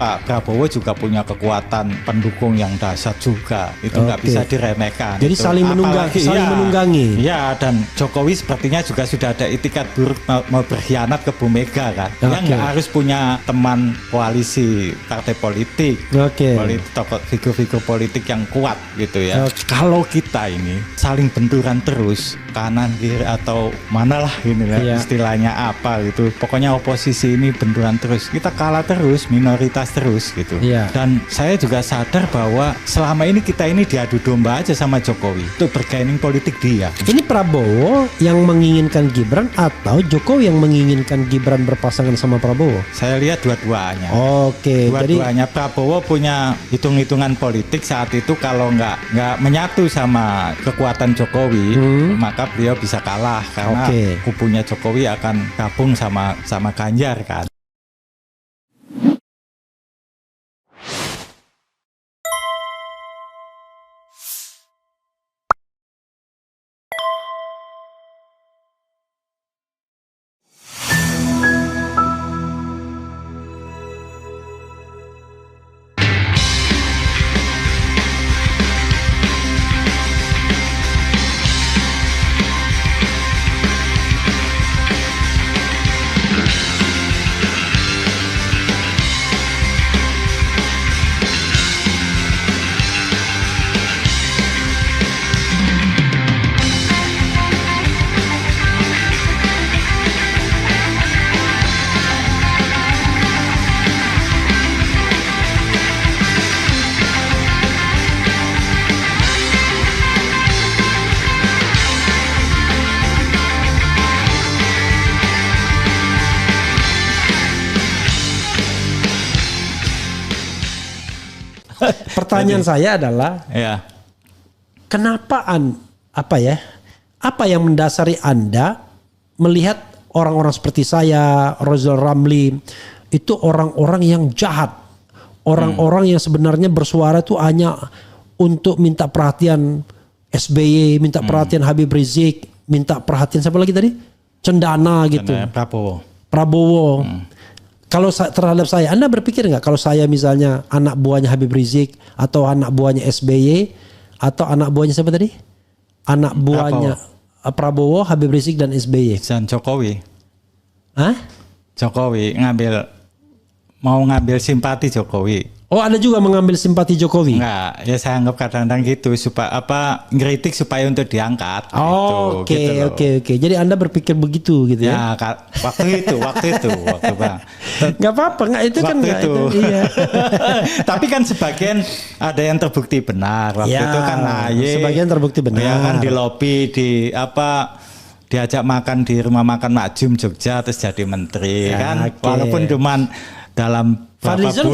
Pak Prabowo juga punya kekuatan pendukung yang dahsyat juga. Itu nggak bisa diremehkan. Jadi itu. saling menunggangi. Ya, dan Jokowi sepertinya juga sudah ada itikat buruk mau berkhianat ke Bu Mega kan. Dia nggak harus punya teman koalisi partai politik, figur-figur politik yang kuat gitu ya. Kalau kita ini saling benturan terus kanan kiri atau manalah ini lah istilahnya apa gitu. Pokoknya oposisi ini benturan terus. Kita kalah terus, minoritas terus gitu. Dan saya juga sadar bahwa selama ini kita ini diadu domba aja sama Jokowi untuk bergaining politik dia. Ini Prabowo yang menginginkan Gibran atau Jokowi yang menginginkan Gibran berpasangan sama Prabowo? Saya lihat dua-duanya. Jadi dua-duanya. Prabowo punya hitung-hitungan politik saat itu, kalau nggak menyatu sama kekuatan Jokowi, maka beliau bisa kalah karena kubunya Jokowi akan gabung sama Ganjar kan. Pertanyaan saya adalah, kenapa apa yang mendasari Anda melihat orang-orang seperti saya, Rozal Ramli, itu orang-orang yang jahat, orang-orang yang sebenarnya bersuara itu hanya untuk minta perhatian SBY, minta perhatian Habib Rizik, minta perhatian siapa lagi tadi? Cendana gitu. Prabowo. Kalau terhadap saya, Anda berpikir nggak kalau saya misalnya anak buahnya Habib Rizik atau anak buahnya SBY atau anak buahnya siapa tadi? Anak buahnya Prabowo, Habib Rizik dan SBY. Dan Jokowi. Jokowi mau ngambil simpati Jokowi. Oh, ada juga mengambil simpati Jokowi? Enggak, ya saya anggap kadang-kadang gitu supaya ngeritik supaya untuk diangkat. Oke. Jadi Anda berpikir begitu gitu ya? Ya, waktu itu Bang. Nggak apa-apa, itu kan itu. Iya. Tapi kan sebagian ada yang terbukti benar. Waktu itu kan sebagian terbukti benar. Ya kan di lobi diajak makan di rumah makan Makjum Jogja terus jadi menteri kan. Walaupun cuman dalam Fadlizon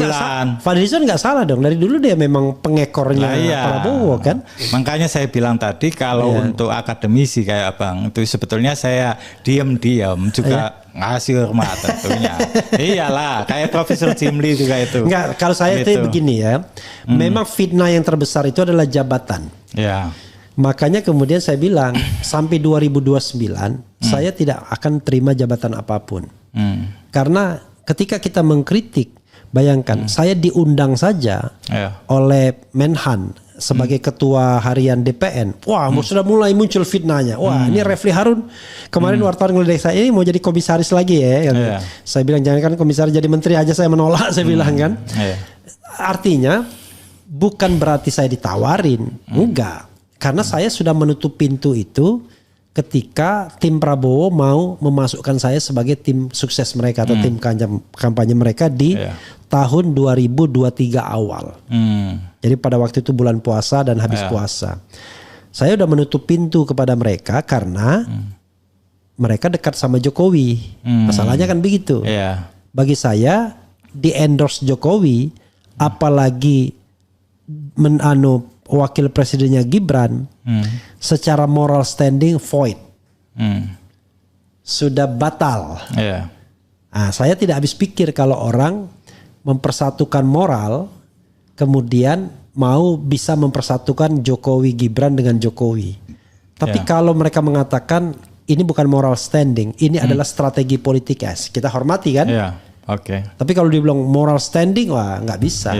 nggak salah dong, dari dulu dia memang pengekornya Prabowo kan. Makanya saya bilang tadi kalau untuk akademisi kayak Abang itu sebetulnya saya diam-diam juga ngasih hormat tentunya. Iyalah, kayak Profesor Jimli juga itu. Enggak, kalau saya itu begini ya, memang fitnah yang terbesar itu adalah jabatan. Makanya kemudian saya bilang sampai 2029 saya tidak akan terima jabatan apapun. Karena ketika kita mengkritik, bayangkan saya diundang saja oleh Menhan sebagai ketua harian DPN. Wah, sudah mulai muncul fitnahnya. Wah, ini Refli Harun kemarin wartawan ngeledek saya, ini mau jadi komisaris lagi ya. Saya bilang jangan kan komisaris, jadi menteri aja saya menolak, saya bilang kan. Artinya bukan berarti saya ditawarin, enggak. Karena saya sudah menutup pintu itu ketika tim Prabowo mau memasukkan saya sebagai tim sukses mereka atau tim kampanye mereka di tahun 2023 awal. Jadi pada waktu itu bulan puasa dan habis puasa. Saya udah menutup pintu kepada mereka karena mereka dekat sama Jokowi. Masalahnya kan begitu. Bagi saya di endorse Jokowi, apalagi wakil presidennya Gibran, secara moral standing void, sudah batal. Saya tidak habis pikir kalau orang mempersatukan moral, kemudian mau bisa mempersatukan Jokowi Gibran dengan Jokowi. Tapi kalau mereka mengatakan ini bukan moral standing, ini adalah strategi politik, kita hormati kan? Oke. Tapi kalau dibilang moral standing, wah nggak bisa.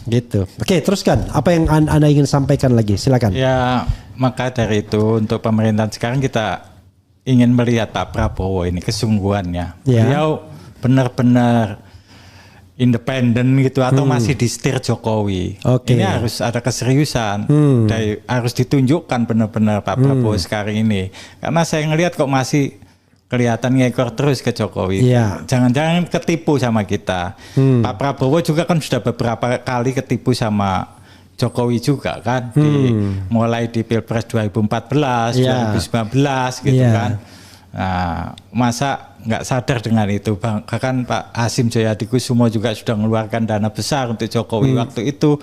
Gitu. Oke, teruskan. Apa yang Anda ingin sampaikan lagi? Silakan. Ya, maka dari itu untuk pemerintahan sekarang kita ingin melihat Pak Prabowo ini kesungguhannya. Beliau benar-benar independen gitu atau masih disetir Jokowi. Ini harus ada keseriusan. Harus ditunjukkan benar-benar Pak Prabowo sekarang ini. Karena saya ngelihat kok masih kelihatan ngekor terus ke Jokowi. Jangan-jangan ketipu sama kita. Pak Prabowo juga kan sudah beberapa kali ketipu sama Jokowi juga kan. Mulai di Pilpres 2014, 2019 gitu kan. Nah, masa nggak sadar dengan itu, bahkan Pak Hasyim Joyadikusumo juga sudah mengeluarkan dana besar untuk Jokowi waktu itu,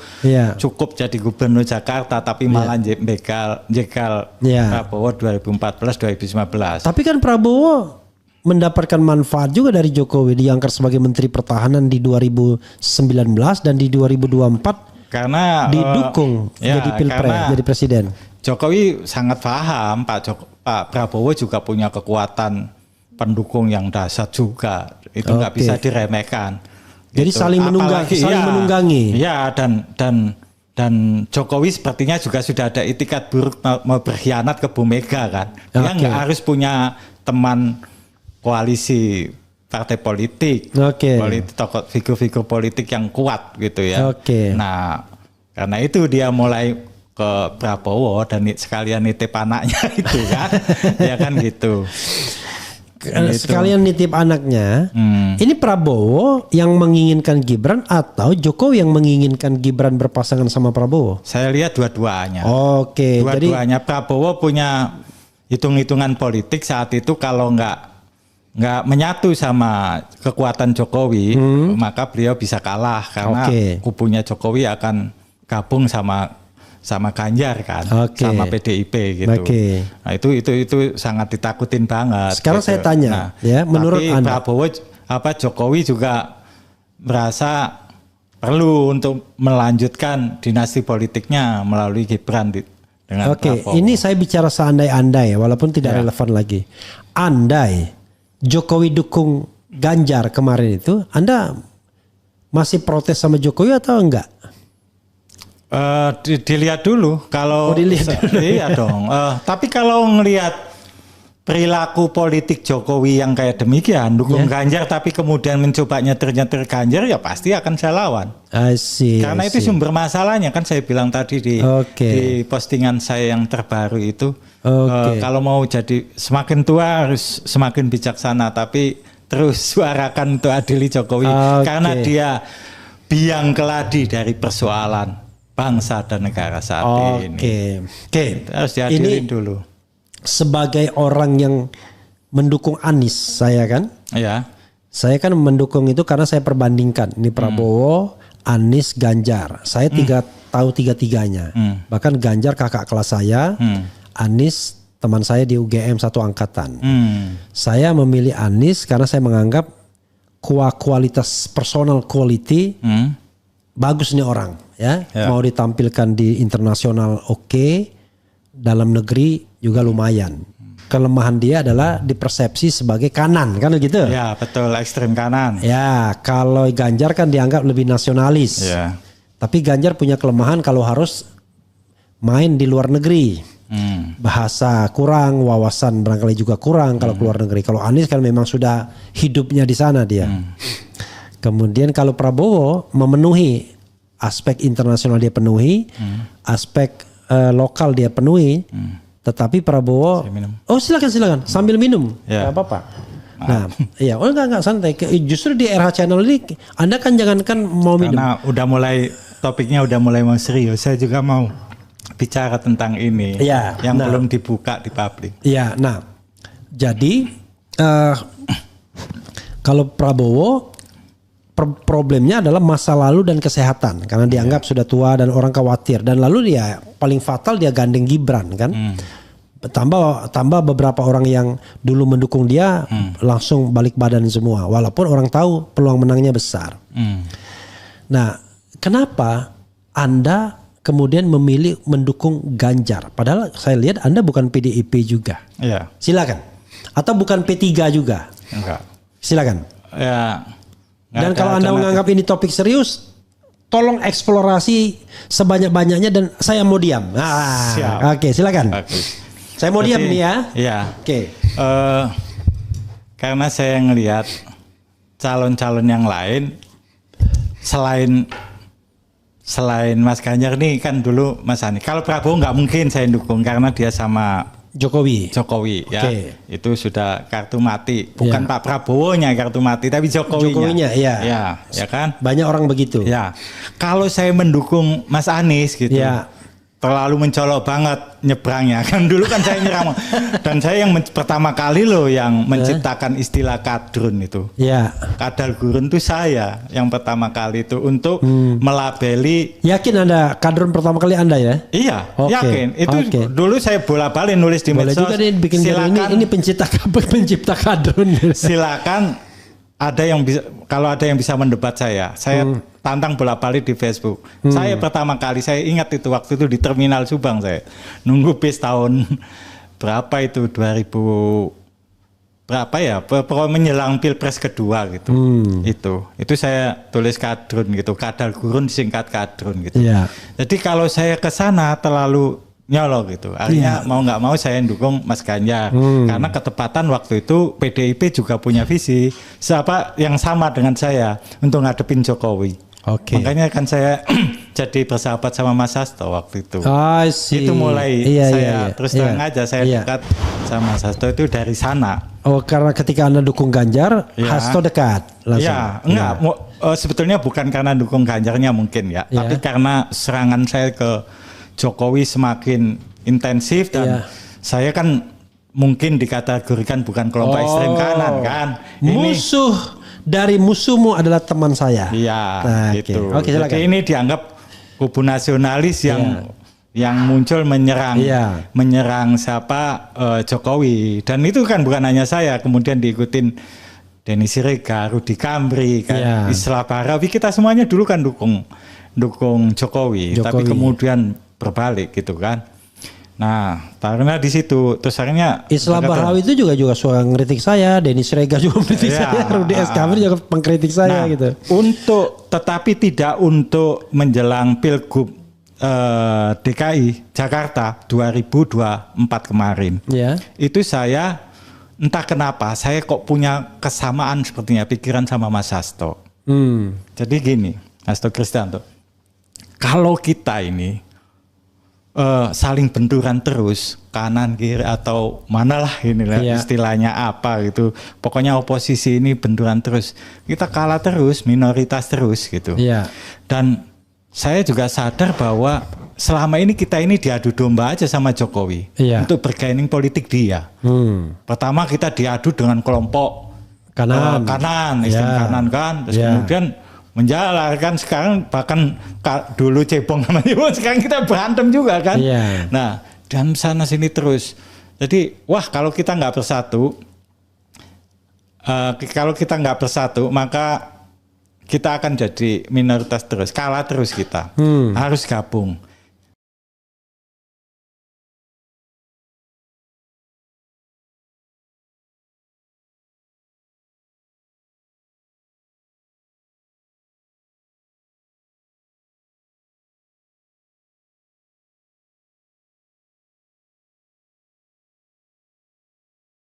cukup jadi gubernur Jakarta tapi malah jegal Prabowo 2014-2015. Tapi kan Prabowo mendapatkan manfaat juga dari Jokowi, diangkat sebagai Menteri Pertahanan di 2019 dan di 2024 karena didukung jadi pilpres, jadi presiden. Jokowi sangat paham Pak Prabowo juga punya kekuatan pendukung yang dahsyat juga, itu nggak bisa diremehkan. Jadi gitu. saling menunggangi. Ya, dan Jokowi sepertinya juga sudah ada itikat buruk mau berkhianat ke Bu Mega kan. Dia nggak harus punya teman koalisi partai politik, tokoh figur-figur politik yang kuat gitu ya. Nah, karena itu dia mulai ke Prabowo dan sekalian nitip anaknya itu kan. Ya kan gitu. Sekalian nitip anaknya. Ini Prabowo yang menginginkan Gibran atau Jokowi yang menginginkan Gibran berpasangan sama Prabowo? Saya lihat dua-duanya. Jadi dua-duanya. Prabowo punya hitung-hitungan politik saat itu, kalau nggak menyatu sama kekuatan Jokowi, maka beliau bisa kalah karena kubunya Jokowi akan gabung sama Ganjar kan, sama PDIP gitu. Nah, itu sangat ditakutin banget. Sekarang gitu. saya tanya, menurut Anda, Prabowo Jokowi juga merasa perlu untuk melanjutkan dinasti politiknya melalui Gibran dengan Prabowo. Ini saya bicara seandai-andai walaupun tidak relevan lagi. Andai Jokowi dukung Ganjar kemarin itu, Anda masih protes sama Jokowi atau enggak? Dilihat dulu kalau iya dong. Tapi kalau ngelihat perilaku politik Jokowi yang kayak demikian, dukung Ganjar tapi kemudian mencoba nyetir Ganjar, ya pasti akan saya lawan. Karena itu sumber masalahnya kan, saya bilang tadi di postingan saya yang terbaru itu. Kalau mau jadi semakin tua harus semakin bijaksana, tapi terus suarakan untuk adili Jokowi karena dia biang keladi dari persoalan bangsa dan negara saat ini. Harus diadilin dulu. Sebagai orang yang mendukung Anies, saya kan mendukung itu karena saya perbandingkan ini Prabowo, Anies, Ganjar. Saya tahu tiga-tiganya. Bahkan Ganjar kakak kelas saya, Anies teman saya di UGM satu angkatan. Saya memilih Anies karena saya menganggap kualitas personal quality bagus nih orang. Mau ditampilkan di internasional dalam negeri juga lumayan. Kelemahan dia adalah dipersepsi sebagai kanan kan gitu. Ya betul, ekstrem kanan. Ya, kalau Ganjar kan dianggap lebih nasionalis. Tapi Ganjar punya kelemahan kalau harus main di luar negeri. Bahasa kurang, wawasan barangkali juga kurang kalau keluar negeri. Kalau Anies kan memang sudah hidupnya di sana dia. Kemudian kalau Prabowo memenuhi aspek internasional dia penuhi, aspek lokal dia penuhi, tetapi Prabowo, silakan sambil minum, nggak apa-apa. Nah, enggak santai. Justru di RH Channel ini, Anda kan jangankan mau minum. Karena topiknya udah mulai mau serius. Saya juga mau bicara tentang ini, yang belum dibuka di publik. Jadi kalau Prabowo problemnya adalah masa lalu dan kesehatan karena dianggap sudah tua dan orang khawatir, dan lalu dia paling fatal dia gandeng Gibran kan. Tambah beberapa orang yang dulu mendukung dia langsung balik badan semua walaupun orang tahu peluang menangnya besar. Nah, kenapa Anda kemudian memilih mendukung Ganjar padahal saya lihat Anda bukan PDIP juga? Silakan. Atau bukan P3 juga? Enggak. Silakan. Dan kalau Anda menganggap ini topik serius, tolong eksplorasi sebanyak-banyaknya dan saya mau diam. Oke, silakan. Saya mau diam nih ya. Iya. Oke. Karena saya ngelihat calon-calon yang lain selain Mas Ganjar nih kan dulu Mas Anies. Kalau Prabowo nggak mungkin saya dukung karena dia sama Jokowi ya. Itu sudah kartu mati. Bukan Pak Prabowo-nya kartu mati tapi Jokowinya ya kan. Banyak orang begitu. Ya. Kalau saya mendukung Mas Anies gitu. Ya. Terlalu mencolok banget nyebrangnya kan dulu kan saya nyerang dan saya yang pertama kali loh yang menciptakan istilah kadrun itu. Kadal gurun itu saya yang pertama kali itu untuk melabeli. Yakin Anda kadrun pertama kali Anda ya? Iya, yakin. Itu dulu saya bola-balik nulis di medsos. Boleh juga nih bikin ini pencipta kadrun. Silakan ada yang bisa, kalau ada yang bisa mendebat saya tantang bolak-balik di Facebook. Saya pertama kali, saya ingat itu waktu itu di Terminal Subang saya nunggu bis tahun berapa itu 2000 berapa ya, pokoknya menjelang Pilpres kedua gitu. Itu saya tulis kadrun gitu, kadal gurun singkat kadrun gitu. Jadi kalau saya ke sana terlalu nyolok gitu. Akhirnya mau nggak mau saya dukung Mas Ganjar karena ketepatan waktu itu PDIP juga punya visi siapa yang sama dengan saya untuk ngadepin Jokowi. Makanya kan saya jadi bersahabat sama Mas Hasto waktu itu. Itu mulai saya terus terang aja saya dekat sama Mas Hasto itu dari sana. Karena ketika Anda dukung Ganjar, Hasto dekat langsung. Enggak. Sebetulnya bukan karena dukung Ganjarnya mungkin ya, tapi karena serangan saya ke Jokowi semakin intensif dan saya kan mungkin dikategorikan bukan kelompok ekstrem kanan kan. Musuh dari musuhmu adalah teman saya. Gitu. Jadi ini dianggap kubu nasionalis yang muncul menyerang siapa Jokowi dan itu kan bukan hanya saya, kemudian diikutin Denny Siregar, Rudi Kambri, kan, Islah Bahrawi, kita semuanya dulu kan dukung Jokowi. Tapi kemudian berbalik gitu kan. Nah, karena di situ terus akhirnya Islah Bahrawi itu juga suka ngeritik saya, Denny Siregar juga mengkritik saya, Rudi Kambri juga pengkritik saya gitu. Tetapi tidak untuk menjelang Pilgub DKI Jakarta 2024 kemarin. Itu saya entah kenapa saya kok punya kesamaan sepertinya pikiran sama Mas Hasto. Jadi gini, Hasto Kristianto. Kalau kita ini saling benturan terus kanan kiri atau manalah inilah istilahnya apa gitu, pokoknya oposisi ini benturan terus, kita kalah terus, minoritas terus gitu. Dan saya juga sadar bahwa selama ini kita ini diadu domba aja sama Jokowi untuk bergaining politik dia. Pertama kita diadu dengan kelompok kanan ekstrem kanan kan, terus kemudian menjalar kan, sekarang bahkan dulu cebong sama ibu, sekarang kita berantem juga kan. Nah, dan sana sini terus. Jadi, kalau kita nggak bersatu, maka kita akan jadi minoritas terus, kalah terus kita. Harus gabung.